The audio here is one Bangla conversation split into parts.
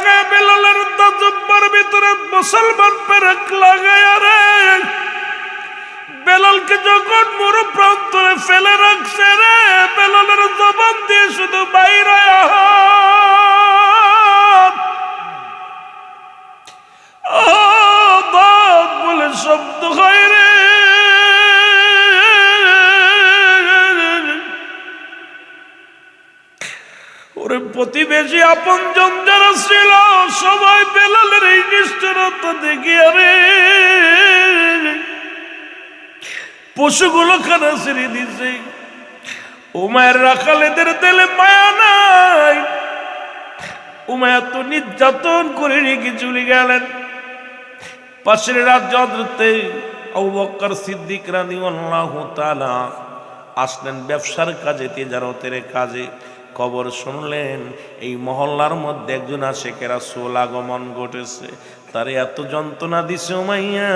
লাগায় বেলালের জুব্বার ভিতরে মুসলমান পেরেক লাগায় রে বেলালকে যখন মরু প্রান্তরে ফেলে রাখছে রে বেলালের জবান দিয়ে শুধু বাইরে বলে শব্দ হয় রে। ওরে প্রতিবেশী আপনজন যারা ছিল সবাই বেলালের এই নিষ্ঠুরতা দেখিয়ে রে পশুগুলো খানা ছেড়ে দিছে। উমায়ের রাখালেদের দিলে মায়া নাই, উমায়া তো নির্যাতন করে রেখে চলে গেলেন। পাশের রাজ্য হযরতে আবু বকর সিদ্দিক রাদিয়াল্লাহু তাআলা আসলেন ব্যবসার কাজে, তিজারতের কাজে। খবর শুনলেন এই মহল্লার মধ্যে একজন আশিকে রাসূল আগমন ঘটেছে। তারে এত যন্ত্রণা দিছে উমাইয়া,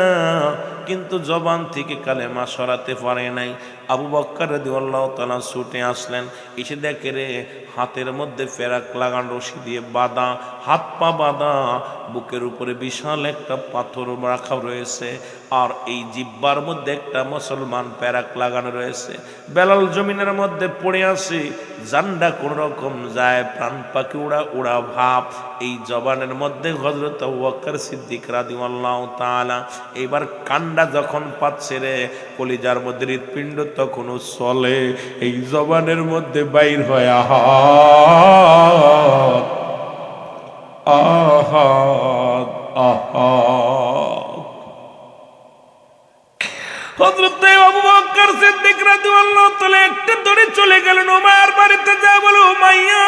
কিন্তু জবান থেকে কালেমা সরাতে পারে নাই। আবু বকর রাদিয়াল্লাহু তাআলা ছুটে আসলেন, এসে দেখে রে হাতের মধ্যে ফেরাক লাগানো রশি দিয়ে বাঁধা, হাত পা বাঁধা, বুকের উপরে বিশাল একটা পাথর রাখা রয়েছে, আর এই জিব্বার মধ্যে একটা মুসলমান ফেরাক লাগানো রয়েছে। বেলাল জমিনের মধ্যে পড়ে আছে, জান্ডা কোন রকম যায়, প্রাণ পাখি উড়া উড়া ভাব। এই জবানের মধ্যে হযরত আবু বকর সিদ্দিক রাদিয়াল্লাহু তাআলা এবার কান্ডা যখন পাচ্ছে রে, কলিজার মধ্যে হৃৎপিণ্ড তখনও চলে, এই জবানের মধ্যে বাইর হয় আহাদ আহাদ আহাদ। হযরত আবু বকর সিদ্দিক রাদিয়াল্লাহু তাআলা একটু দৌড়ে চলে গেলেন উমাইয়ার বাড়িতে, যা বলো উমাইয়া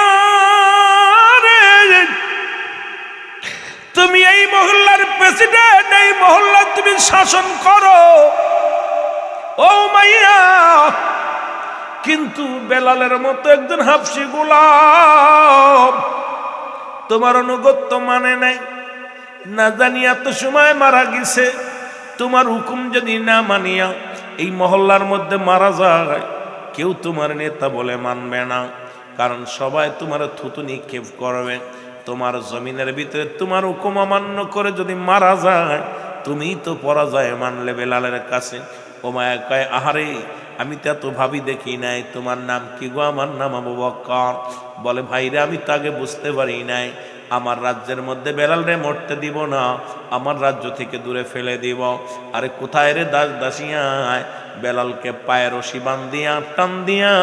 রে তুমি এই মহল্লার প্রেসিডেন্ট, এই মহল্লা তুমি শাসন করো ও উমাইয়া, কিন্তু বেলালের মতো একজন হাবশী গোলাম তোমার অনুগত্য মানে নাই, না জানি এত সময় মারা গেছে। তোমার হুকুম যদি না মানিয়া এই মহল্লার মধ্যে মারা যায়, কেউ তোমার নেতা বলে মানবে না, কারণ সবাই তোমার থুতু নিক্ষেপ করবে। তোমার জমিনের ভিতরে তোমার হুকুম অমান্য করে যদি মারা যায়, তুমি তো পরাজয় মানলে বেলালের কাছে। উমাইয়া কয় আহারে আমি তো এত ভাবি দেখি নাই, তোমার নাম কি গো? আমার নাম আবু বকর। বলে ভাইরে আমি তো আগে বুঝতে পারি নাই, আমার রাজ্যের মধ্যে বেলাল রে মরতে দিব না, আমার রাজ্য থেকে দূরে ফেলে দিব। আরে কোথায় রে দাস দাসিয়ায়, বেলালকে পায়ে রশি বান্ধিয়া টান দিয়া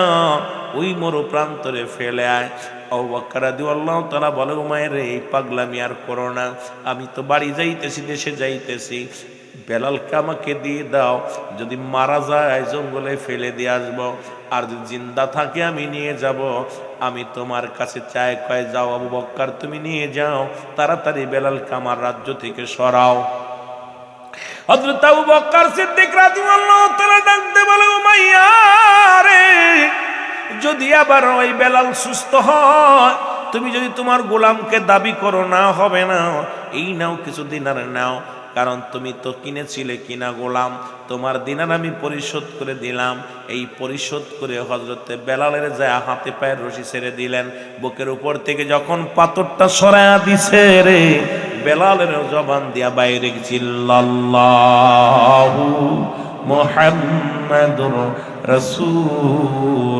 ওই মরু প্রান্তরে ফেলে আয়। আবু বকর রাদিয়াল্লাহু তাআলা বলে উমাইয়া রে এই পাগলামি আর করো না, আমি তো বাড়ি যাইতেছি, দেশে যাইতেছি, বেলালকে আমাকে দিয়ে দাও, যদি মারা যায় জঙ্গলে ফেলে দিয়ে আসবো, আর যদি জিন্দা থাকে আমি নিয়ে যাব। আমি তোমার কাছে চাই, কয় যাও আবু বকর তুমি নিয়ে যাও, তাড়াতাড়ি বেলালকে আমার রাজ্য থেকে সরাও। হযরত আবু বকর সিদ্দিক রাদিয়াল্লাহু তাআলা ডাকতে বলে উমাইয়া রে যদি আবার ওই বেলাল সুস্থ হয়, তুমি যদি তোমার গোলামকে দাবি করো, না হবে না, এই নাও কিছু দিনার নাও, কারণ তুমি তো কিনেছিলে কিনা গোলাম, তোমার দিনার আমি পরিশোধ করে দিলাম। এই পরিশোধ করে হযরতে বেলালের যায় হাতে পায়ের রশি ছেড়ে দিলেন। বুকের উপর থেকে যখন পাথরটা সরায়া দিছে রে, বেলালের জবান দিয়া বাইরে আল্লাহু মুহাম্মাদুর রাসূলুল্লাহ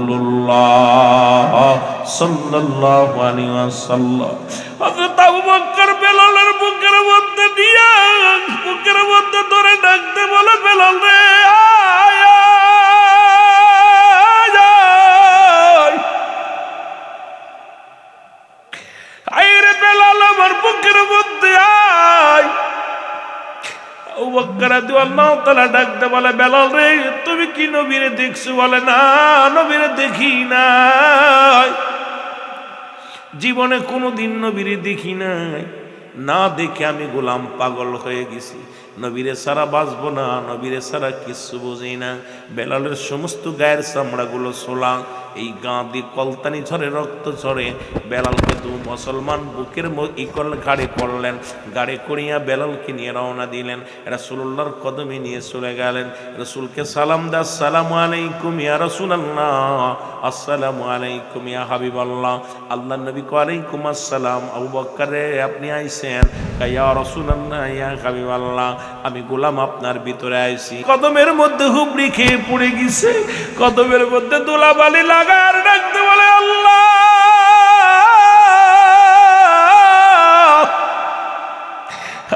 সাল্লাল্লাহু আলাইহি ওয়াসাল্লাম। হযরত আবু বকর বেলালের বুকের মধ্যে দিয়া বুকের মধ্যে ধরে ডাকতে বলে বেলাল রে আয় আয় রে বেলাল আমার বুকের মধ্যে আয়। আবু বকর রাদিয়াল্লাহু তাআলা ডাকতে বলে বেলাল রে তুমি কি নবীরে দেখছো? বলে না নবীরে দেখি নাই, জীবনে কোনোদিন নবীরে দেখি নাই, না দেখে আমি গোলাম পাগল হয়ে গেছি, নবীরে সারা বাঁচবো না, নবীরে সারা কিচ্ছু বুঝি না। বেলালের সমস্ত গায়ের চামড়াগুলো ছোলা, এই গা দিয়ে কলতানি ঝরে, রক্ত ঝরে। বেলালকে দু মুসলমান বুকের ইকল গাড়ি করলেন, গাড়ি করিয়া বেলালকে নিয়ে রওনা দিলেন। রাসূলুল্লাহর কদমে নিয়ে চলে গেলেন। রাসূলকে সালাম দা, আসসালামু আলাইকুম ইয়া রাসূলুল্লাহ, আসসালামু আলাইকুম ইয়া হাবিবাল্লাহ। আল্লাহর নবী কো আলাইকুম আসসালাম। আবু বকর রে আপনি আইছেন? ইয়া রাসূলুল্লাহ ইয়া হাবিবাল্লাহ, আমি গোলাম আপনার ভিতরে আইছি। কদমের মধ্যে হুবড়ি খেয়ে পড়ে গেছে, কদমের মধ্যে ধুলাবালি লাগার ডাকতে বলে আল্লাহ,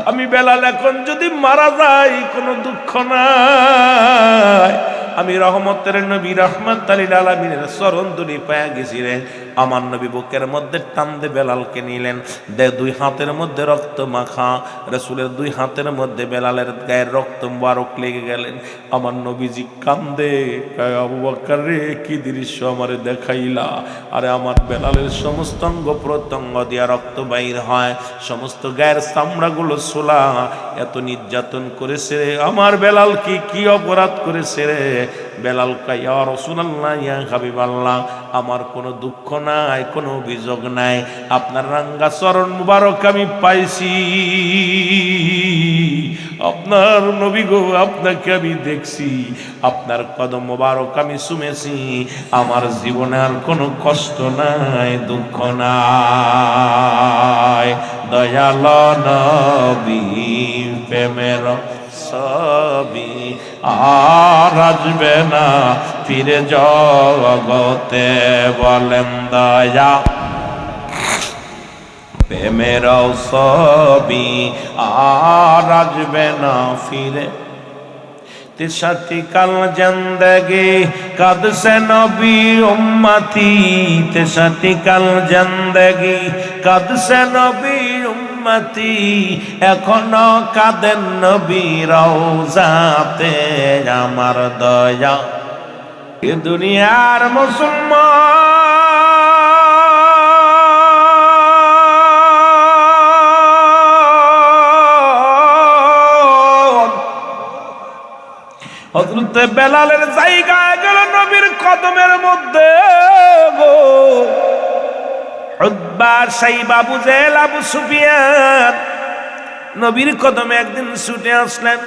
আমি বেলাল এখন যদি মারা যাই কোনো দুঃখ নাই, আমি রহমতের নবী রাহমাতুল লিল আলামিনের চরণ ধুলি পায়া গেছি রে। আমার নবী বুকের মধ্যে টান দিয়ে বেলালকে নিলেন। দুই হাতের মধ্যে রক্ত মাখা, রাসূলের দুই হাতের মধ্যে বেলালের গায়ের রক্ত মুবারক লেগে গেলেন। আমার নবীজি কান্দে, আবু বকর রে কি দৃশ্য আমারে দেখাইলা। আরে আমার বেলালের সমস্ত অঙ্গ প্রত্যঙ্গ দিয়া রক্ত বাইর হয়, সমস্ত গায়ের চামড়াগুলো ছোলা। এত নির্যাতন করেছে রে আমার বেলাল, কি অপরাধ করেছে রে। বেলাল কয় ইয়া রাসূলুল্লাহ ইয়া হাবিবাল্লাহ, আমার কোনো দুঃখ নাই, কোনো অভিযোগ নাই, আপনার রাঙ্গা চরণ মুবারক আমি পাইছি। আপনার নবী গো, আপনাকে আমি দেখছি, আপনার কদম মুবারক আমি শুনেছি। আমার জীবনে আর কোনো কষ্ট নাই, দুঃখ নাই। দয়াল নবী প্রেমের ছবি আর আসবে না ফিরে জগতে, বলেন দয়া প্রেমের ছবি আর আসবে না ফিরে। तिसठी कल जिंदगी कद से नबी उम्मती, तिसठी कल जिंदगी कद से नबी उम्मती, एखोनो कादेन नबी रौजाते आमार दया। ए दुनियार मुसलमान হযরতে বেলালের জায়গায় গেল নবীর কদমের মধ্যে গো। উতবা, সাইবা, আবু জেহেল, আবু সুফিয়ান নবীর কদমে একদিন ছুটে আসলেন।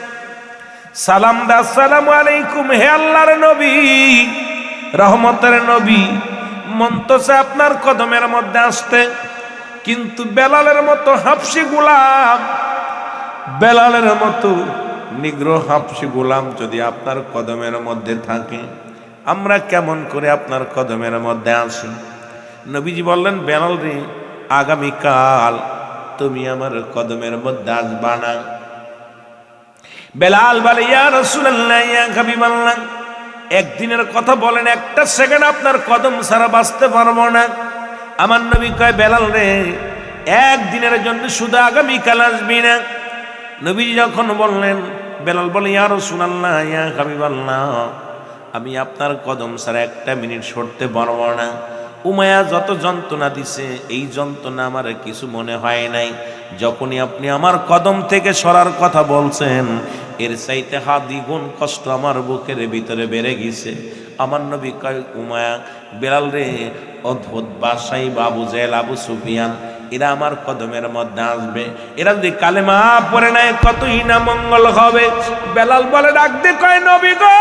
সালাম দা, আসসালামু আলাইকুম, হে আল্লাহর নবী, রহমতের নবী, মন তো চায় আপনার কদমের মধ্যে আসতে, কিন্তু বেলালের মতো হাবশী গোলাম, বেলালের মতো নিগ্রহ হাবশী গোলাম যদি আপনার কদমের মধ্যে থাকে, আমরা কেমন করে আপনার কদমের মধ্যে আসি? নবীজি বললেন, বেলাল রে, আগামীকাল তুমি আমার কদমের মধ্যে আসবা না। বেলাল বলে, ইয়া রাসূলুল্লাহ ইয়া হাবিবাল্লাহ, একদিনের কথা বলেন, একটা সেকেন্ড আপনার কদম ছাড়া বাঁচতে পারবো না। আমার নবী কয়, বেলাল রে, একদিনের জন্য শুধু আগামীকাল আসবি না। নবীজি যখন বললেন, বেলাল বলে, ইয়া রাসূলুল্লাহ ইয়া হাবিবাল্লাহ, আমি আপনার কদম ছাড়া একটা মিনিট সরতে পারবো না। উমাইয়া যত যন্ত্রণা দিছে, এই যন্ত্রণা আমার কিছু মনে হয় নাই। যখনই আপনি আমার কদম থেকে সরার কথা বলছেন, এর চাইতে দ্বিগুণ কষ্ট আমার বুকের ভিতরে বেড়ে গেছে। আমার নবী কয়, উমাইয়া, বেলাল রে, অদ্ভুত বাসাই, আবু জেহেল, আবু সুফিয়ান, এরা আমার কদমের মধ্যে আসবে, এরা যদি কালেমা পড়ে নাই কতই না মঙ্গল হবে। বেলাল বলে, ডাক দে, কয়, নবী গো,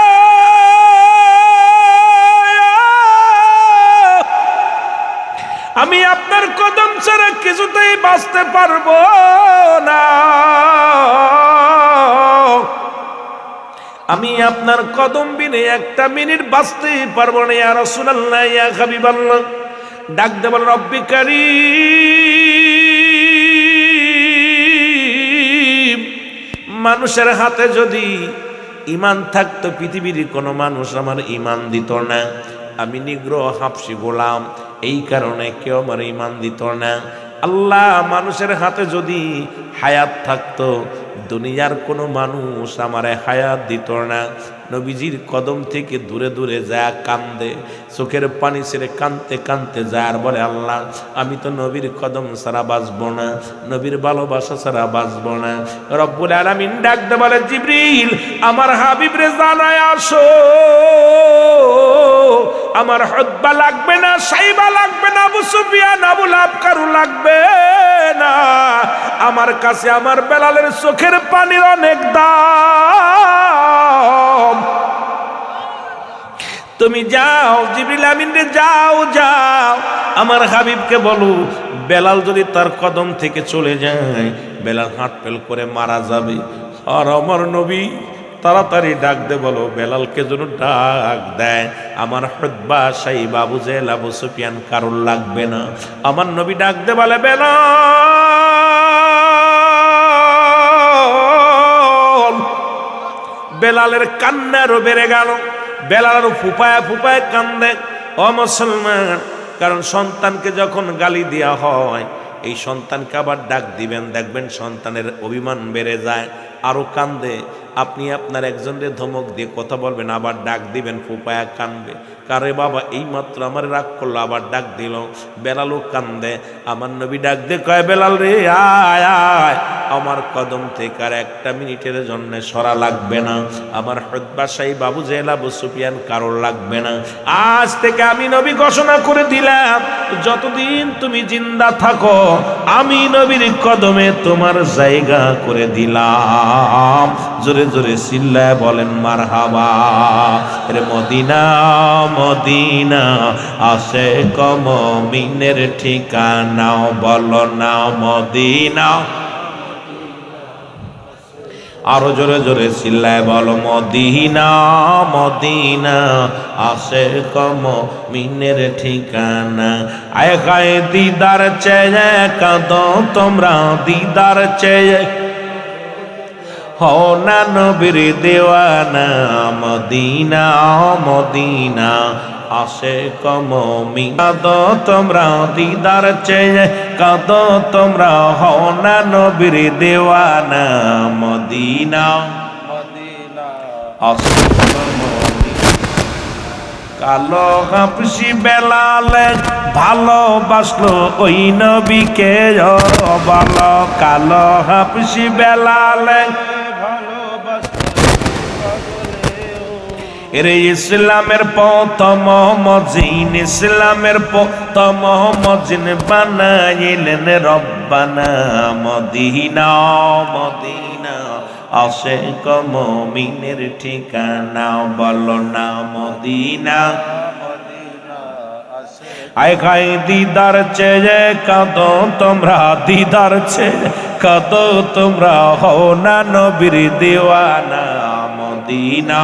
আমি আপনার কদম ছাড়া কিছুতেই বাঁচতে পারবো না। আমি আপনার কদম বিনে একটা মিনিট বাঁচতেই পারবো না। ইয়া রাসূলুল্লাহ ইয়া হাবিবাল্লাহ, ডাক দে, বল, রব্বি কারীম, মানুষের হাতে যদি ঈমান থাকতো, পৃথিবীর কোনো মানুষ আমার ঈমান দিত না। আমি নিগ্রহ হাবশী গোলাম, এই কারণে কেউ আমার ঈমান দিত না। আল্লাহ, মানুষের হাতে যদি হায়াত থাকতো, দুনিয়ার কোনো মানুষ আমারে হায়াত দিত না। নবীজির কদম থেকে দূরে দূরে যায় কান্দে, চোখের পানি ছেড়ে কানতে কানতে যায় আর বলে, আল্লাহ, আমি তো নবীর কদম ছাড়া বাঁচবো না, নবীর ভালোবাসা ছাড়া বাঁচবো না। রব্বুল আলামিন ডাক দে, বলে, জিবরিল, আমার হাবিব রে জানায় আসো, আমার হুতবা লাগবে না, সাইবা লাগবে না, আবু সুফিয়ান, আবু লাহাব কারু লাগবে না। আমার কাছে আমার বেলালের চোখের পানির অনেক দাম। তুমি যাও জিবরিল আমিন রে, যাও যাও আমার হাবিবকে বলো বেলাল যদি তার কদম থেকে চলে যায়, বেলাল হাত ফেল করে মারা যাবে। আর আমার নবী তাড়াতাড়ি ডাক দে, বলো বেলালকে যেন ডাক দেয়। আমার হুতবা সাইবা আবু জেহেল আবু সুফিয়ান কারুর লাগবে না। আমার নবী ডাক দে বলে বেলাল। বেলালের কান্নারও বেড়ে গেল, বেলালেরও ফুপায় ফুপায় কান্দে। ও মুসলমান, কারণ সন্তানকে যখন গালি দেওয়া হয়, এই সন্তানকে আবার ডাক দিবেন, দেখবেন সন্তানের অভিমান বেড়ে যায়, আরো কান্দে। আপনি আপনার একজনের ধমক দিয়ে কথা বলবেন, আবার ডাক দিবেন, ফুপায়া কানবে, কারে বাবা এই মাত্র আমার রাগ করলো, আবার ডাক দিল, বেলালও কান্দে। আমার নবী ডাক দিয়ে কয় বেলাল রে, আয় আয় আমার কদম থেকে আর একটা মিনিটের জন্য সরা লাগবে না। আমার হুতবা সাইবা আবু জেহেল আবু সুফিয়ান কারোর লাগবে না। আজ থেকে আমি নবী ঘোষণা করে দিলাম, যতদিন তুমি জিন্দা থাকো আমি নবীর কদমে তোমার জায়গা করে দিলাম। জোরে জোরে চিল্লায় বলেন মারহাবা। রে মদিনা মদিনা আশিক মুমিনের ঠিকানা, বলো না মদিনা। আরো জোরে জোরে চিল্লায় বলো মদিনা মদিনা আশিক মুমিনের ঠিকানা। আয় গায়ে দিদার চেয়ে কাঁদো তোমরা, দিদার চেয়ে হও না নবীর দেওয়ানা। মদিনা মদিনা আশিক মুমিন কাঁদো তোমরা, দিদার চেয়ে কাঁদো তোমরা, হও না নবীর দেওয়ানা। মদিনা আশিক মুমিন। কালো হাবশি বেলাল ভালোবাসলো ওই নবীকে, বলো কালো হাবশি বেলাল এরে ইসলামের প্রথম মজিন, ইসলামের প্রথম মজিন বানাইলেন রব্বানা। মদিনা মদিনা আশিক মুমিনের ঠিকানা, বলো না মদিনা। আয় খাই দিদার চেয়ে কাঁদো তোমরা, দিদার চেয়ে কাঁদো তোমরা, হও না নবীর দেওয়ানা। মদিনা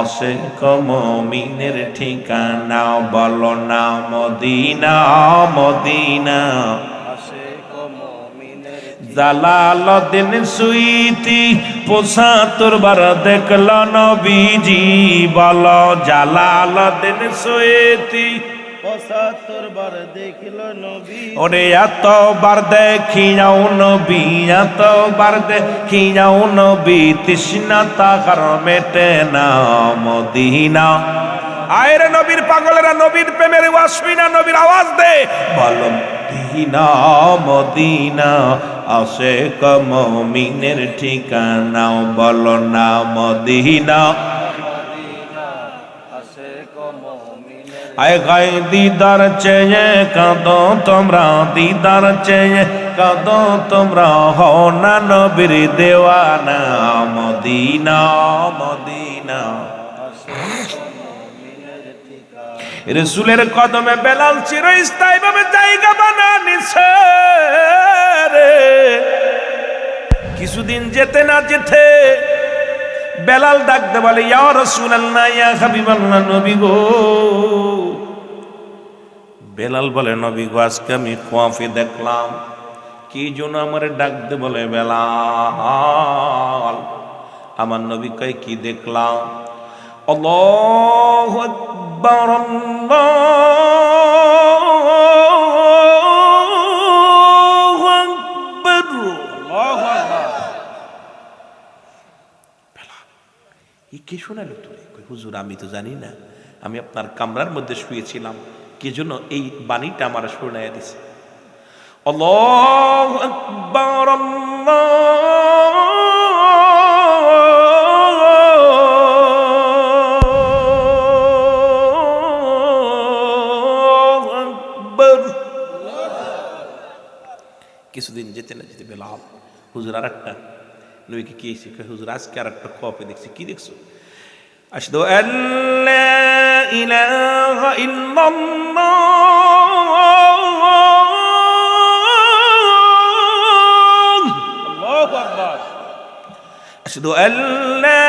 আশিক মুমিনের ঠিকানা, বলো না মদিনা মদিনা। জালালউদ্দিন সুইতি ৭৫ বার দেখল নবীজি, বলো জালালউদ্দিন সুইতি ৭৫ বার দেখিল নবী। ওরে এতবার দেখিয়াও নবী, এতবার দেখিয়াও নবী, তৃষ্ণা তাহার মেটে না। মদিনা আয়রে নবীর পাগলেরা, নবীর প্রেমের ওয়াসমিনা, নবীর আওয়াজ দে, বলো মদিনা মদিনা আশিক মুমিনের ঠিকানা, বলো না মদিনা। আয় গায়ে দিদার চেয়ে কাঁদো তোমরা, দিদার চেয়ে কাঁদো তোমরা, হও না নবীর দেওয়ানা। মদিনা মদিনা রাসূলের কদমে বেলাল চিরস্থায়ী ভাবে জায়গা বানানিছে রে। কিছুদিন যেতে না যেতে বেলাল ডাকতে বলে, ইয়া রাসূলুল্লাহ, ইয়া হাবিবাল্লাহ, নবী গো। বেলাল বলে, নবী গো আজকে আমি খোয়াফে দেখলাম। কি জন্য আমারে ডাকতে বলে বেলাল? আমার নবী কয় কি দেখলাম? আল্লাহু আকবার আল্লাহু আকবার আল্লাহু আকবার। এই কে শোনালো তোরে? হুজুর আমি তো জানি না, আমি আপনার কামরার মধ্যে শুয়েছিলাম, কি জন্য এই বাণীটা আমার শোনাইয়া দিছে। আল্লাহু আকবার আল্লাহু কিছুদিন যেতে না যেতে বেলাল হুজুর আর একটা নবীকে কি এসে হুজুর আজকে আর একটা খোয়াবে দেখছি। কি দেখছো? আশহাদু আল্লা ইলাহা ইল্লাল্লাহ আল্লাহু আকবার আশহাদু আল্লা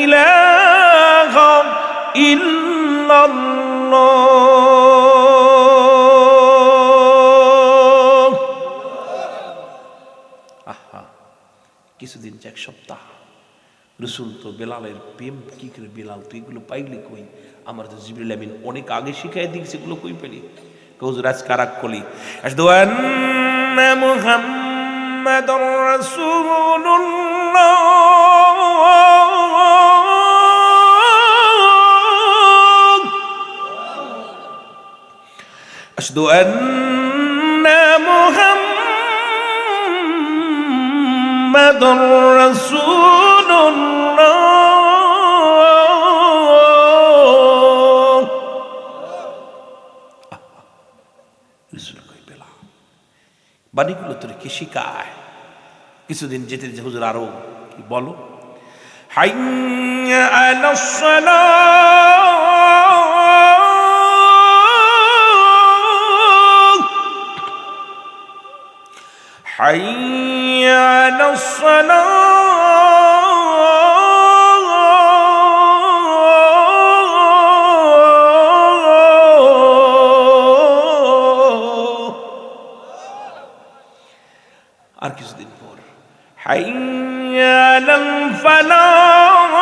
ইলাহা ইল্লাল্লাহ। আহা, কিছুদিন এক সপ্তাহ রসুল তো বেলালের প্রেম কি করে, বেলাল তুই এগুলো পাইলি কই? আমার তো জিবরিল আমিন অনেক আগে শিখাই দিয়েছে, এগুলো কই পেলি? হুজুর আজ কারাক কলি আশহাদু আন্না মুহাম্মাদুর রাসূলুল্লাহ আশহাদু আন্না মুহাম্মাদুর রাসূলুল্লাহ। রাসূল কই বেলাল বাণীগুলো তোর কি শিখায়? কিছুদিন যেতে যে হুজুর আরো কি বলো, হাইয়া আলাস সালাহ হাইয়া আলাস সালাহ। আর কিছুদিন পর হাইয়া আলাল ফালাহ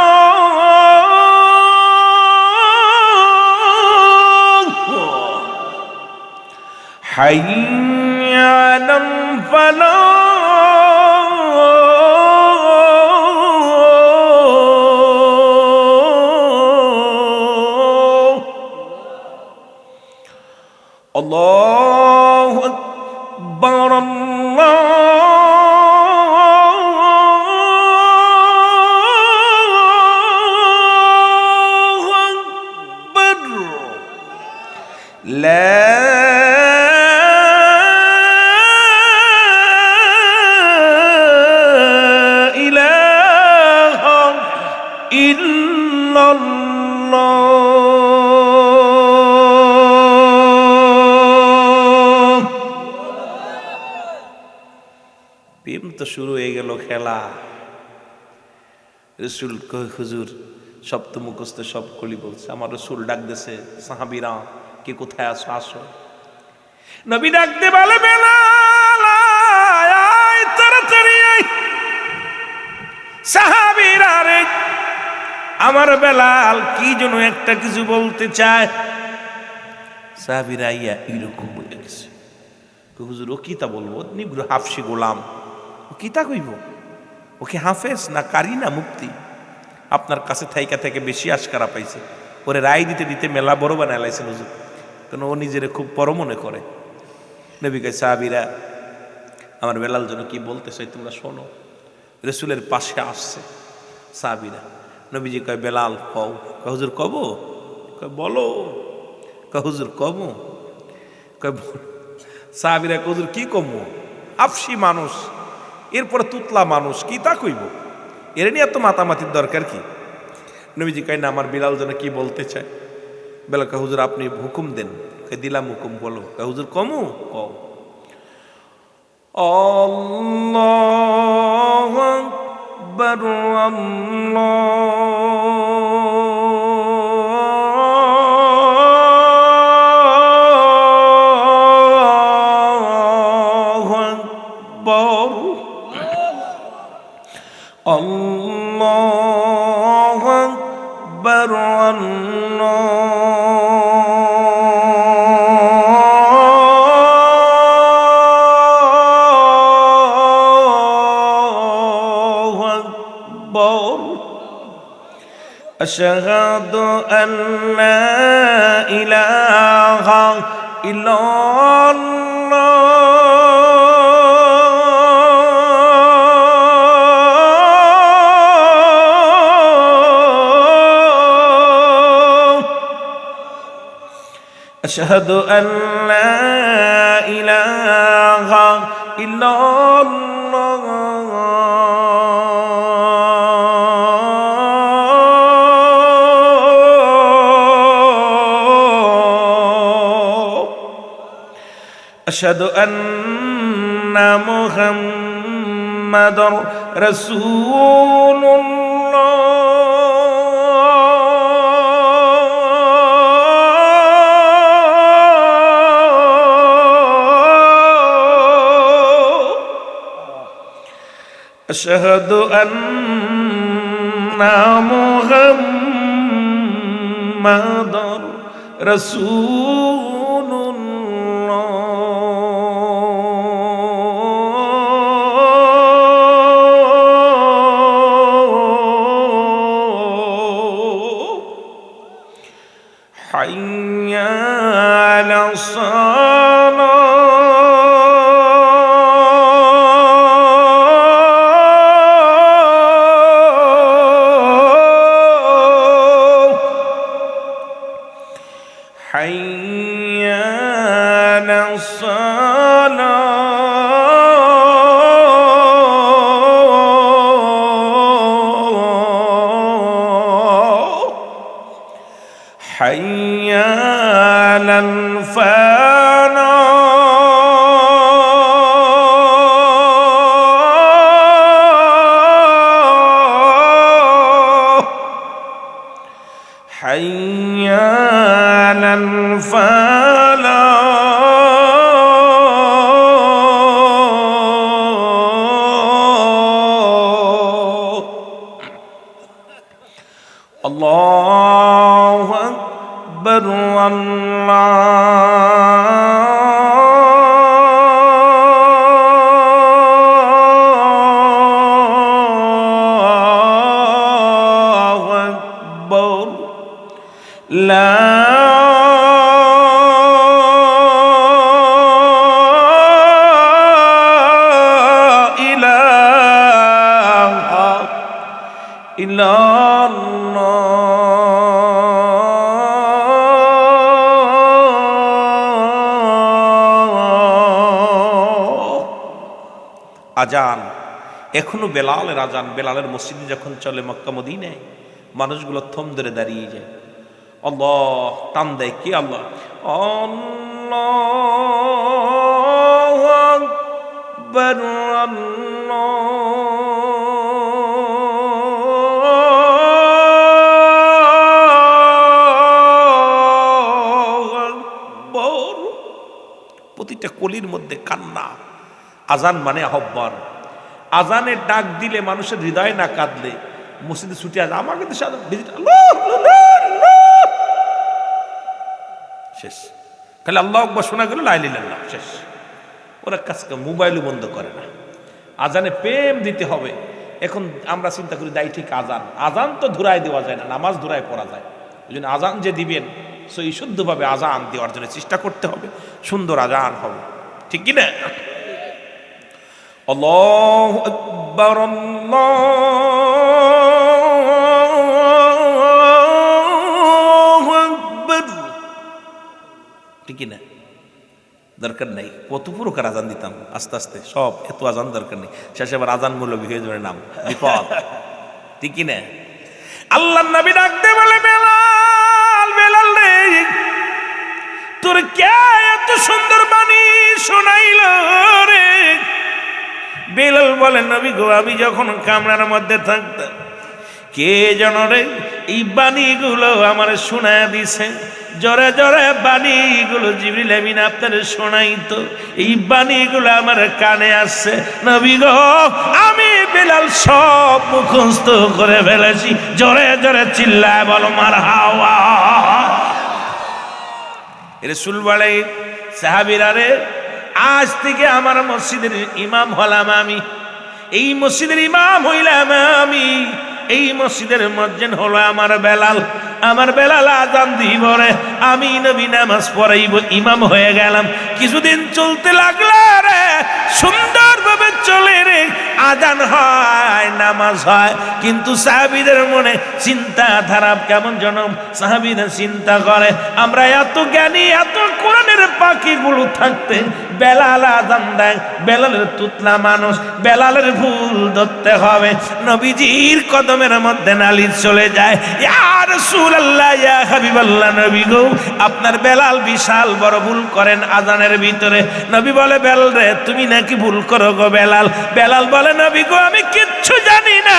হাইয়া আলাল ফালাহ আল্লাহু আকবার আল্লাহু আকবার লা ইলাহা ইল্লাল্লাহ। প্রেম তো শুরু হয়ে গেল খেলা। রসুল কয় হুজুর সব তো মুখস্থ সব কলি বলছে। আমার রসুল ডাক দিছে, সাহাবীরা কে কোথায় আসো আসো। নবী ডাক দে বলে বেলাল আয় তাড়াতাড়ি আয়। সাহাবীরা রে আমার বেলাল কি যেন একটা কিছু বলতে চায়। সাহাবীরা ইয়া এরকম বলে গেছে, হুজুর ও কিতা বলবো? নিগ্রো হাফসি গোলাম, ও কিতা কইব? ওকে হাফেজ না কারি না মুফতি? আপনার কাছে থাইকা থেকে বেশি আশকারা পাইছে। ওরে রায় দিতে দিতে মেলা বড় বানায় লাইছেন হুজুর, কেন ও নিজেরে খুব বড় মনে করে। নবী কয় সাহাবীরা আমার বেলাল যেন কি বলতে চাই তোমরা শোনো। রসুলের পাশে আসছে সাহাবীরা। নবীজি কয় বেলাল কও। কয় হুজুর কব? কয় বলো। কয় হুজুর কব? কয় সাহাবীরা কয় হুজুর কি কমো? হাফসি মানুষ, এরপরে তুতলা মানুষ, কি তা কইব? এর নিয়ে এত মাতামাতির দরকার কি? নবীজি কয় না আমার বিলাল যেন কি বলতে চায়। বেলাল কয় হুজুর আপনি হুকুম দেন। কয় দিলাম হুকুম, বলো। কয় হুজুর কমু? কও। আল্লাহু আকবার আল্লাহু আকবার আল্লাহু আকবার আল্লাহু আকবার আশহাদু আল্লা ইলাহা ইল্লাল্লাহ আশহাদু আল্লা ইলাহা ইল্লাল্লাহ আশহাদু আন্না মুহাম্মাদার রাসূলুল্লাহ আশহাদু আন্না মুহাম্মাদার রাসূলুল্লাহ হাইয়া আলাস সালাহ حي على الصلاة حي على الفلاح حي على الفلاح الله أكبر الله أكبر لا إله إلا الله আজান এখনো বেলালের আজান বেলালের মসজিদে যখন চলে মক্কা মদিনায় মানুষগুলো থম ধরে দাঁড়িয়ে যায় আল্লাহ টান দেয় কি আল্লাহ আল্লাহু আকবার আল্লাহু আকবার প্রতিটা কলির মধ্যে কান্না আজান মানে আহ্বান আজানের ডাক দিলে মানুষের হৃদয় না কাঁদলে মসজিদে ছুটে আসে আমাকে তো শেষ খালি আল্লাহু আকবার শোনা গেল লা ইলাহা ইল্লাল্লাহ শেষ ওরা কাজকে মোবাইলও বন্ধ করে না আজানে প্রেম দিতে হবে এখন আমরা চিন্তা করি দায়ী ঠিক আজান আজান তো ধুরায় দেওয়া যায় না নামাজ ধুরায় পড়া যায় ওই জন্য আজান যে দিবেন সেই শুদ্ধভাবে আজান দেওয়ার জন্য চেষ্টা করতে হবে সুন্দর আজান হবে ঠিক কি না আল্লাহু আকবার আল্লাহু আকবার ঠিক না দরকার নাই কত প্রকার আজান দিতাম আস্তে আস্তে সব এত আজান দরকার নেই শেষে আবার আজান মৌলবী হয়ে যাবে নাম বিপদ ঠিক না আল্লাহর নবী ডাকতে বলে বেলাল বেলাল রে তোর কে এত সুন্দর বাণী শোনাইল রে বেলাল বলে নবী গো আমি যখন কামরার মধ্যে থাকতাম কে যেন রে এই বাণীগুলো আমার শোনায় দিছে জোরে জোরে বাণীগুলো জিবরিল আমিন আপনাদের শোনাইতো এই বাণীগুলো আমার কানে আসছে নবী গো আমি বেলাল সব মুখস্থ করে ফেলেছি জোরে জোরে চিল্লায় বলো মারহাবা রাসূল বলে সাহাবীরা রে আজ থেকে আমার মসজিদের ইমাম হলাম আমি এই মসজিদের ইমাম হইলাম আমি এই মসজিদের মুয়াজ্জিন হলো আমার বেলাল আজান দিব রে আমি নবী নামাজ পড়াইব ইমাম হয়ে গেলাম কিছুদিন চলতে লাগলো রে সুন্দরভাবে চলে রে আজান হয়, নামাজ হয়, কিন্তু সাহাবীদের মনে চিন্তাধারা কেমন যেন সাহাবীরা চিন্তা করে আমরা এত জ্ঞানী এত কোরআনের পাখিগুলো থাকতে বেলাল আজান দেয়, বেলালের তুতলা মানুষ, বেলালের ভুল ধরতে হবে। নবীজির কদমের মধ্যে নালিশ চলে যায়, ইয়া রাসূলুল্লাহ ইয়া হাবিবাল্লাহ, নবী গো আপনার বেলাল বিশাল বড় ভুল করেন আজানের ভিতরে। নবী বলে বেলাল রে তুমি নাকি ভুল করো গো বেলাল। বেলাল বলে নবী গো আমি কিচ্ছু জানি না,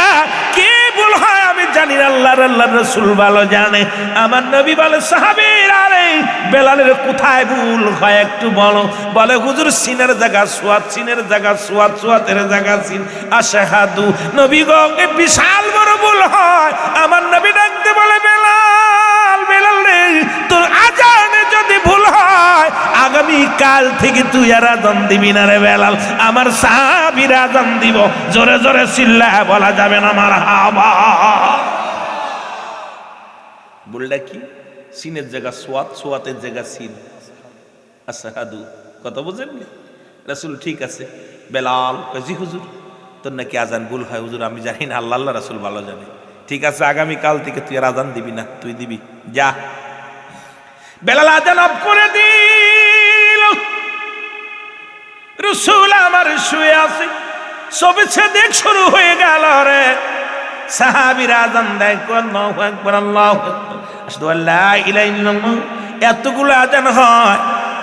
কি ভুল হয় আমি জানি না, আল্লাহর রাসূল ভালো জানে। আমার নবী বলে সাহাবীরা আরে বেলালের কোথায় ভুল হয় একটু বলো। বলে হুজুর সিনের জায়গা সুয়াত, সিনের জায়গা সুয়াত, সুয়াতের জায়গা সিন, আশহাদু। নবী গো বিশাল বড় ভুল হয়। আমার নবী ডাকতে বলে বেলাল, বেলাল রে তোর আজানে যদি ভুল হয় আগামী কাল থেকে তুই আর আজান দিবি না রে বেলাল, আমার সাহাবীরা আজান দিব। জোরে জোরে চিল্লায় বলা যাবে না মারহাবা। ভুলটা কি? সিনের জায়গা সোয়াত, সোয়াতের জায়গা সিন, আশহাদু। কথা বুঝেন? রাসূল ঠিক আছে। বেলাল জি হুজুর তোর নাকি আজান ভুল হয়। হুজুর আমি জানি না, আল্লাহ রাসূল ভালো জানে। ঠিক আছে আগামী কাল থেকে তুই আর আজান দিবি না, তুই দিবি যা। বেলাল আজান অফ করে দিল। রাসূল আমার শুয়ে আছে, সবেছে দেখ শুরু হয়ে গেল রে। সাহাবীরা আজান দেয়, আল্লাহু আকবার আল্লাহু আকবার আশহাদু আল্লা ইলাহা ইল্লাল্লাহ। এতগুলো আজান হয়,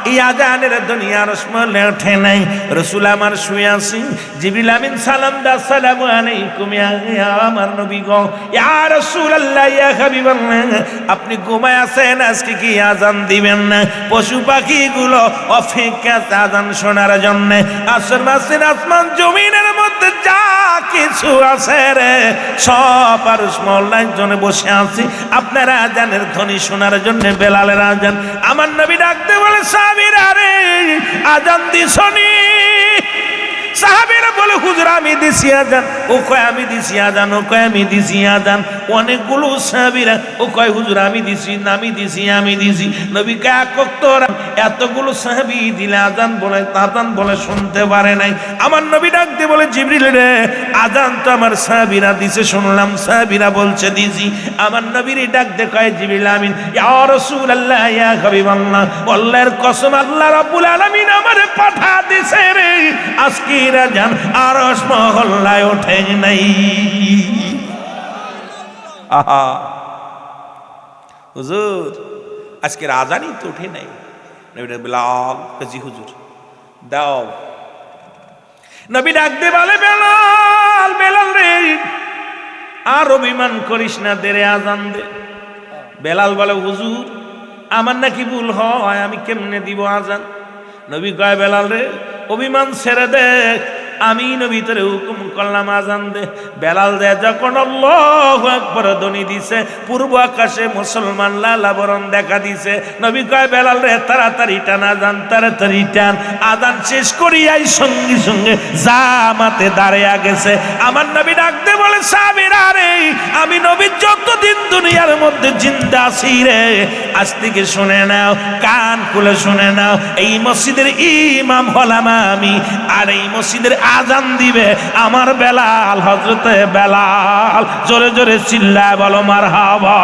এই আজানের দুনিয়ার স্মরণে ওঠে নাই। রাসূল আমার শুয়ে আছি, জিবরিল আমিন সালাম দা, আসসালামু আলাইকুম ইয়া আমার নবী গো, ইয়া রাসূলুল্লাহ ইয়া হাবিবাল্লাহ আপনি ঘুমায় আছেন, আজকে কি আজান দিবেন না? পশু পাখিগুলো অপেক্ষা আজান শোনার জন্য। আসর মাসের আসমান জমিনের মধ্যে যা কিছু আছে রে সব আর স্মরণের জন্য বসে আছি আপনারা আজানের ধ্বনি শোনার জন্য। বেলালের আজান। আমার নবী ডাকতে বলে সাহাবীরা রে আজান দিছনি? সাহাবীরা বলে হুজুর আমি দিছি আজান। ও কয় আমি দিছি আজান, ও কয় আমি দিছি আজান। অনেকগুলো সাহাবীরা ও কয় হুজুর আমি দিছি, আমি দিছি, আমি দিছি। নবী কয় তোরা এতগুলো সাহাবী দিলে আজান বলে, আজান বলে শুনতে পারে নাই। আমার নবী ডাকতে বলে জিবরিল রে আজান তো আমার সাহাবীরা দিছে শুনলাম, সাহাবীরা বলছে দিছি। আমার নবীর ডাকতে কয় জিবরিল আমিন ইয়া রাসূলুল্লাহ ইয়া হাবিবাল্লাহ আল্লাহর কসম আল্লাহ রাব্বুল আলামিন আমারে পাঠা দিছে রে, আজকে আজান আরশ মহল্লায় ওঠে নাই। আহা হুজুর আজকের আজানই তো ওঠে নাই। নবী বেলাল জি হুজুর দাও। নবী ডাকতে বলে বেলাল, বেলাল রে আর অভিমান করিস না, দে রে আজান দে। বেলাল বলে হুজুর আমার নাকি ভুল হয়, আমি কেমনে দিব আজান? নবী কয় বেলাল রে অভিমান ছেড়ে দে, আমি নবী তোরে হুকুম করলাম আজান দে। বেলাল দে যখন আল্লাহু আকবার ধ্বনি দিছে, পূর্ব আকাশে মুসলমান লালাবরণ দেখা দিছে। নবী কয় বেলাল রে তাড়াতাড়ি টান আজান, তাড়াতাড়ি টান। আজান শেষ করিয়াই সঙ্গে সঙ্গে জামাতে দাঁড়িয়ে গেছে। আমার নবী ডাকতে বলে সাহাবীরা রে আমি নবী যতদিন দুনিয়ার মধ্যে জিন্দা আছি রে আজ থেকে শুনে নাও, কান খুলে শুনে নাও, এই মসজিদের ইমাম হলাম আমি, আর এই মসজিদের আজান দিবে আমার বেলাল, হযরতে বেলাল। জোরে জোরে চিল্লায় বলো মারহাবা।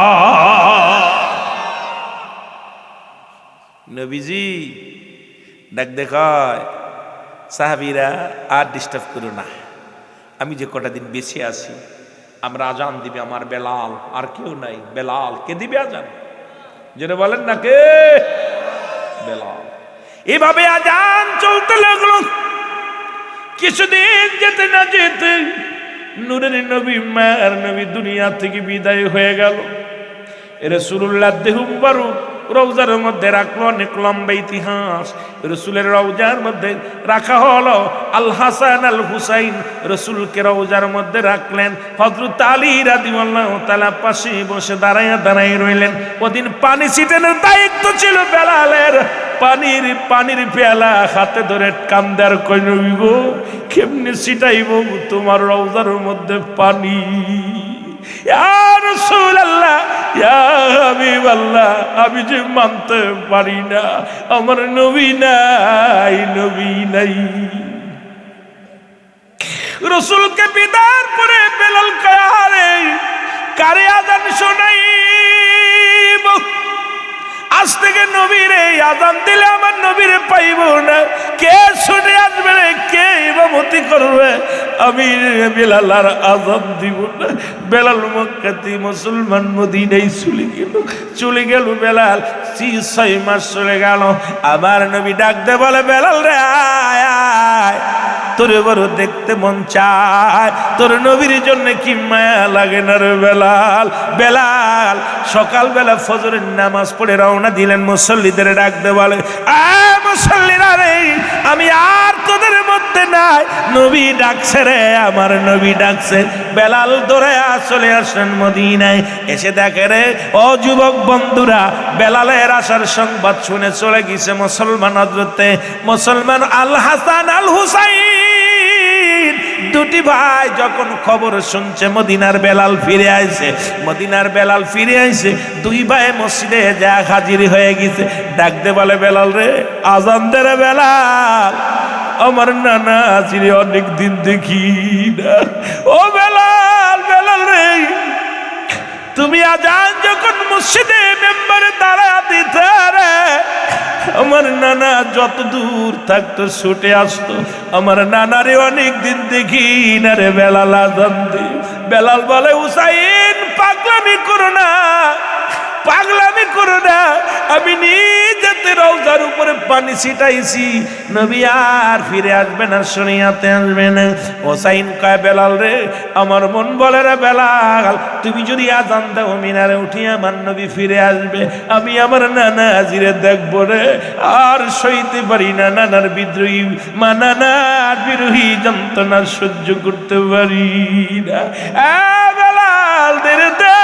নবীজি ডাক দেখায় সাহাবীরা আর ডিস্টার্ব করো না, আমি যে কটা দিন বেঁচে আছি আমরা আজান দিবে আমার বেলাল, আর কেউ নাই। বেলাল কে দিবে আজান? যেটা বলেন না কে? বেলাল। এভাবে আজান চলতে লাগলো। কিছুদিন যেতে না যেতে নূরের নবী মায়ের নবী দুনিয়া থেকে বিদায় হয়ে গেল। রাসূলুল্লাহ দেহ মুবারক রওজার মধ্যে রাখলো, অনেক লম্বা ইতিহাস। রসুলের রওজার মধ্যে রাখা হলো আল হাসান আল হুসাইন, রসুলকে রওজার মধ্যে রাখলেন। হযরত আলী রাদিয়াল্লাহু তাআলা পাশে বসে দাঁড়ায় দাঁড়ায় রইলেন। ওদিন পানি ছিটানোর দায়িত্ব ছিল বেলালের। পানির পেয়ালা হাতে ধরে কান্দার কই নবী গো কেমনে ছিটাইব তোমার রওজার মধ্যে পানি? ইয়া রাসূলুল্লাহ ইয়া হাবিবাল্লাহ আমি যে মানতে পারি না আমার নবী নাই, নবী নাই। রসুলকে বিদার পরে বেলাল কারে কারে আজান শোনাইব, আজ থেকে নবীর এই আজান দিলে আমার নবীরে পাইব না, কে শুনে আসবে রে, কে ইমামতি করবে, আমি বেলাল আর আজান দিব না। বেলাল মক্কাতে মুসলমান মদিনায় চলে গেল বেলাল 6 মাস চলে গেল। আমার নবী ডাক দে বলে, বেলাল রে আয় আয়, তোরে বড় দেখতে মন চায়, তোর নবীর জন্য কি মায়া লাগে না রে বেলাল। বেলাল সকালবেলা ফজরের নামাজ পড়ে রওনা দিলেন, মুসল্লিদের ডাক দে বলে, আয় মুসল্লিরা রে, আমি আর তোদের মধ্যে নাই, নবী ডাকছে রে, আমার নবী ডাকছে। বেলাল দৌড়ে চলে আসলেন মদিনায়, এসে দেখে রে ও যুবক বন্ধুরা, বেলালের আসার সংবাদ শুনে চলে গেছে মুসলমান হযরতে মুসলমান আল হাসান আল হুসাইন, দুটি ভাই যখন খবর শুনছে মদিনার বেলাল ফিরে আইছে, মদিনার বেলাল ফিরে আইছে, দুই ভাই মসজিদে যা হাজির হয়ে গেছে। ডাকতে বলে, বেলাল রে আজান দে রে বেলাল, আমার নানা আজিরে অনেক দিন দেখি না। ও বেলাল, বেলাল রে তুমি আজান যখন মসজিদে মেম্বারে দাঁড়া দিতে রে, আমার নানা যত দূর থাকতো ছুটে আসতো, আমার নানারে অনেক দিন দেখি না রে বেলাল আজান দে। বেলাল বলে, হুসাইন পাগলামি করো না, পাগলামি করো না, আমি নিজেতে রওজার উপরে পানি ছিটাইছি, নবী আর ফিরে আসবে না, শরিয়াতে আসবে না। হুসাইন কয়, বেলাল রে আমার মন বলে রে বেলাল, তুমি যদি আজান দাও মিনারে উঠি আমার নবী ফিরে আসবে, আমি আমার নানা আজিরে দেখবো রে, আর সইতে পারি না, নানার বিদ্রোহী নানার বিরোহী যন্ত্রণা সহ্য করতে পারি না। বেলাল দে দে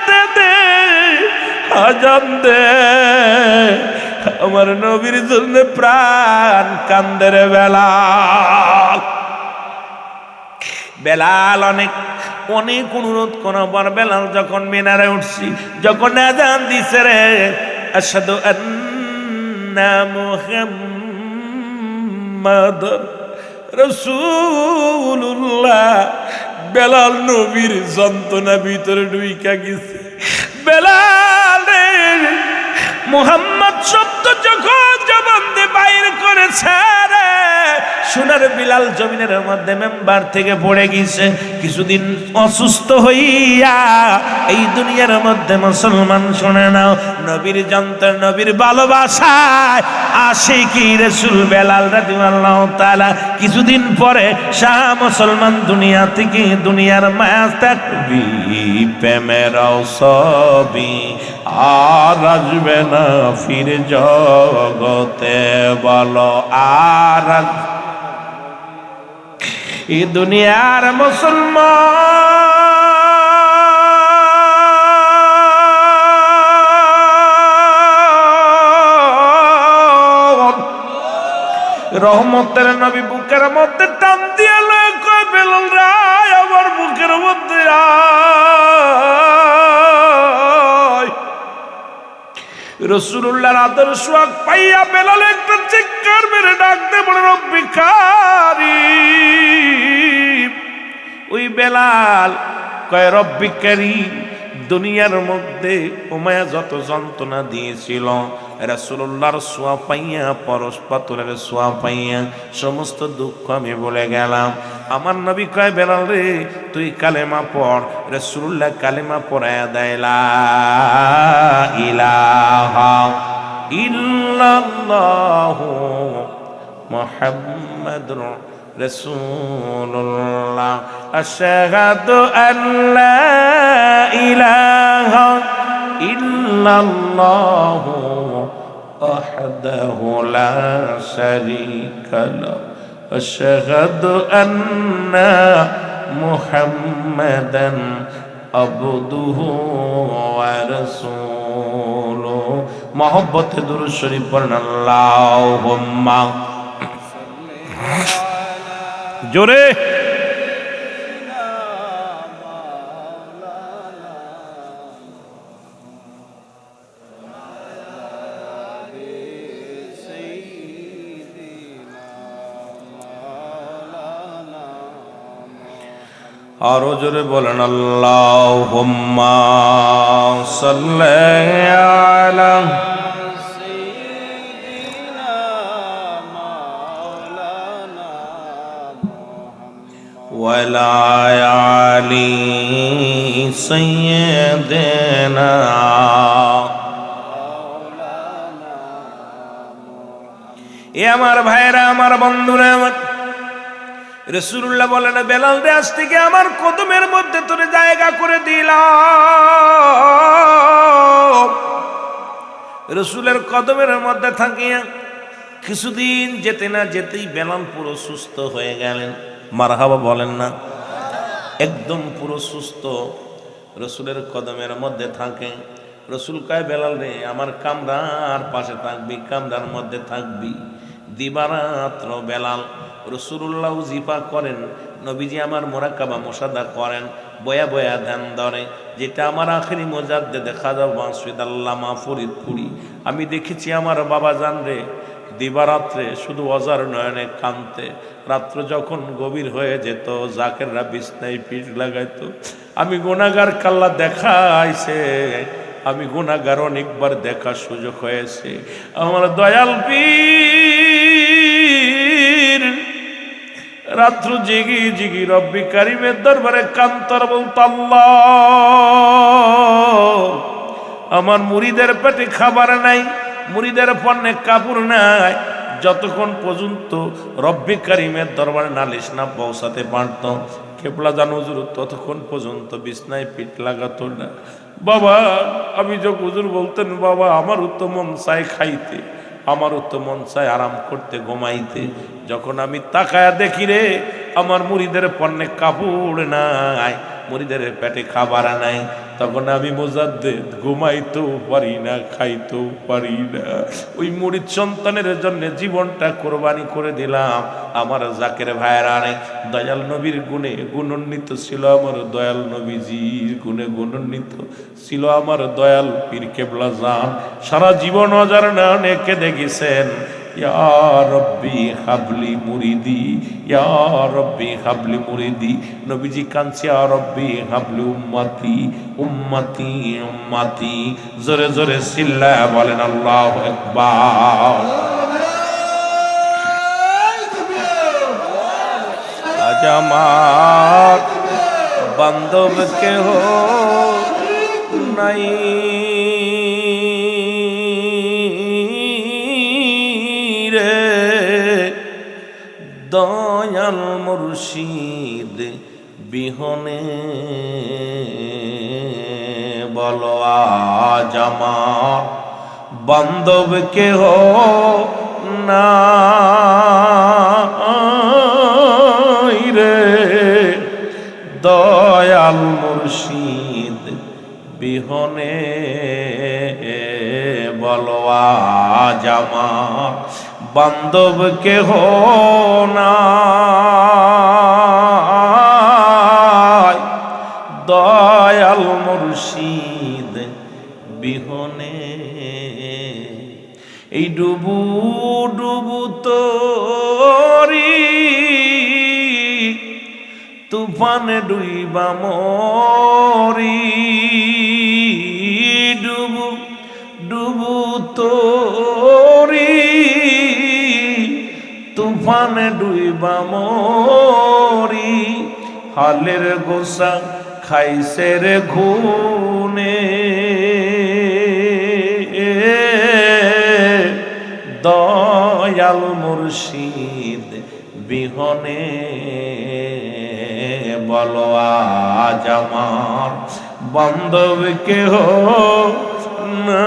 দে দে আজান দে, আমার নবীর জন্য প্রাণ কান্দে রে বেলাল। বেলাল অনেক অনেক অনুরোধ করার পর বেলাল যখন মিনারে উঠছি, যখন আজান দিছে রে, আশহাদু আন্না মুহাম্মাদুর রাসূলুল্লাহ, বেলাল নবীর যন্ত্রণা ভিতরে ঢুইকা গেছে। বেলাল রে মুহাম্মদ শব্দ যখন জবান দিয়ে বাইর করেছে রে, সোনার বিলাল জমিনের মধ্যে মেম্বার থেকে পড়ে গেছে। কিছুদিন অসুস্থ হইয়া এই দুনিয়ার মধ্যে মুসলমান শুনে নাও, নবীর যন্ত্র নবীর ভালোবাসায় আশিকি রাসূল বেলাল রাদিয়াল্লাহু তাআলা কিছুদিন পরে শাহ মুসলমান দুনিয়া থেকে দুনিয়ার মায়া থাকবি, প্রেমের ছবি আর আসবে না ফিরে জগতে, বলো আর এই দুনিয়ার মুসলমান রহমতের নবী বুকের মধ্যে টান দিয়ে কয়, বেলাল রায় আমার বুকের মধ্যে রাসূলুল্লাহর আদর্শ পাইয়া বেলাল একটা চিৎকার মেরে ডাকতে বলে, রব্বি কারীম। ওই বেলাল কয়, রব্বি কারীম, দুনিয়ার মধ্যে উমায়া যত যন্ত্রণা দিয়েছিল, রাসূলুল্লাহর ছোঁয়া পাইয়া, পরশ পাথরের ছোঁয়া পাইয়া সমস্ত দুঃখ আমি বলে গেলাম। আমার নবী কয়, বেলাল রে তুই কালেমা পড়। রাসূলুল্লাহ কালেমা পড়ায়া দেয়, লা ইলাহা ইল্লাল্লাহু মুহাম্মাদুর রাসূলুল্লাহ, আশহাদু আল্লা ইলাহা ইল্লাল্লাহু ওয়াহদাহু লা শারীকা লাহু, আশহাদু আন্না মুহাম্মাদান আবদুহু ওয়া রাসূলুহু। মহব্বতে দুরূদ শরীফ পড়েন, আল্লাহুম্মা জোরে। আরো জোরে বলেন আল্লাহুম্মা সাল্লি আলা ওয়ালা আলি সাইয়্যিদিনা। এ আমার ভাইরা, আমার বন্ধুরা, আমার রাসূলুল্লাহ বলেন, বেলাল রে আজ থেকে আমার কদমের মধ্যে তোরে জায়গা করে দিলাম। রাসূলের কদমের মধ্যে থাকিয়া কিছুদিন যেতে না যেতেই বেলাল পুরো সুস্থ হয়ে গেলেন। মারহাবা বলেন না? একদম পুরো সুস্থ, রাসূলের কদমের মধ্যে থাকে। রাসূল কয়, বেলাল রে আমার কামরার পাশে থাকবি, কামরার মধ্যে থাকবি দিবারাত্র। বেলাল রাসূলুল্লাহ জিফা করেন, নবীজি আমার মুরাকাবা মুশাদা করেন, বয়া বয়া ধ্যান ধরে, যেটা আমার আখেরি মুজাদ্দেদে খাজা মাসুদ আল্লামা ফরিদপুরি আমি দেখেছি। আমার বাবা জান রে দিবারাত্রে শুধু অজার নয়নে কানতে। রাত্র যখন গভীর হয়ে যেত, জাকেররা বিছনায় পিঠ লাগাইতো। আমি গুনাহগার কাল্লা দেখাইছে, আমি গুনাহগার অনেকবার দেখার সুযোগ হয়েছে। আমার দয়াল পীর রাত্র জিগি জিগি রব্বি কারিমের দরবারে কান্তর বলতো, আল্লাহ আমার মুরিদের পেটে খাবার নাই, মুরিদের পণ্যে কাপড় নাই। যতক্ষণ পর্যন্ত রব্বি কারিমের দরবারে নালিশ না পৌঁছাতে পারত, কেবলা জান হুজুর ততক্ষণ পর্যন্ত বিছনায় পিঠ লাগাতো না। বাবা আমি যখন হুজুর বলতেন, বাবা আমারও তো মন চায় খাইতে, আমারও তো মন চায় আরাম করতে, ঘুমাইতে। যখন আমি তাকায়া দেখি রে আমার মুরিদের পণ্যে কাপড় নাই, মুরিদের পেটে খাবার নাই, তখন আমি মুজাদ্দেদ ঘুমাইতেও পারি না, খাইতেও পারি না। ওই মুরিদ সন্তানের জন্য জীবনটা কোরবানি করে দিলাম। আমার জাকের ভাইয়েরা রে, দয়াল নবীর গুণে গুণান্বিত ছিল আমার দয়াল নবীজির গুণে গুণান্বিত ছিল আমার দয়াল পীর কেবলা জান। সারা জীবন অজার নয়নে কেঁদে গেছেন, ইয়া রব্বি হাবলি মুরিদি, ইয়া রব্বি হাবলি মুরিদি। নবীজি কাঁদছে, ইয়া রব্বি হাবলি উম্মতি, উম্মতি উম্মতি। জোরে জোরে চিল্লায়া বলেন আল্লাহু আকবার। আজ আমার বান্ধব কেহ নাই, দয়াল মুর্শিদ বিহনে বলো আজ আমার বান্ধব কেহ নাই রে। দয়াল মুর্শিদ বিহনে বলো আজ আমার বান্ধব কেহ নাই। দয়াল মুর্শিদ বিহনে এই ডুবু ডুবু তরি তুফানে ডুইবা মরি, ডুবু ডুবু তরি তুফানে ডুইবা মরি। হালের গোসা খাইছে রে ঘুনে, দয়াল মুর্শিদ বিহনে বলো আজ আমার বান্ধব কেহ নাই।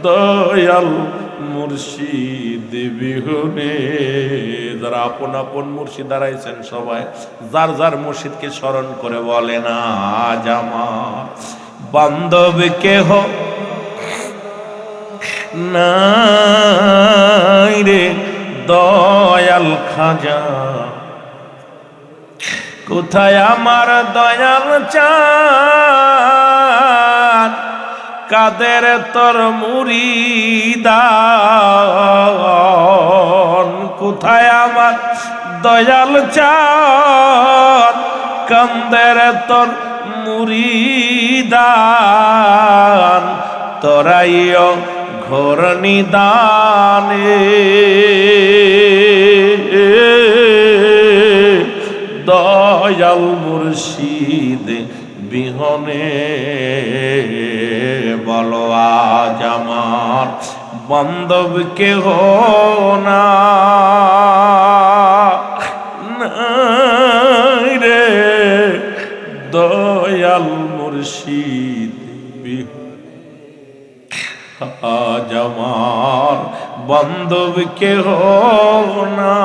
দয়াল মুর্শিদ বিহনে। যারা আপন আপন মুর্শিদ দাঁড়াইছেন সবাই যার যার মুর্শিদকে স্মরণ করে বলে না, আজ আমার বান্ধব কেহ নাই রে। দয়াল খাজা কোথায় আমার দয়াল চাঁদ, কাদের তোর মুরিদান, কোথায় আমার দয়াল চাঁদ কান্দের তোর মুরিদান, তোরাইও ঘোর নিদানে দয়াল মুর্শিদ বিহনে বলো আজ আমার বান্ধব কেহ নাই রে, দয়াল মুর্শিদ আজ আমার বান্ধব কেহ না।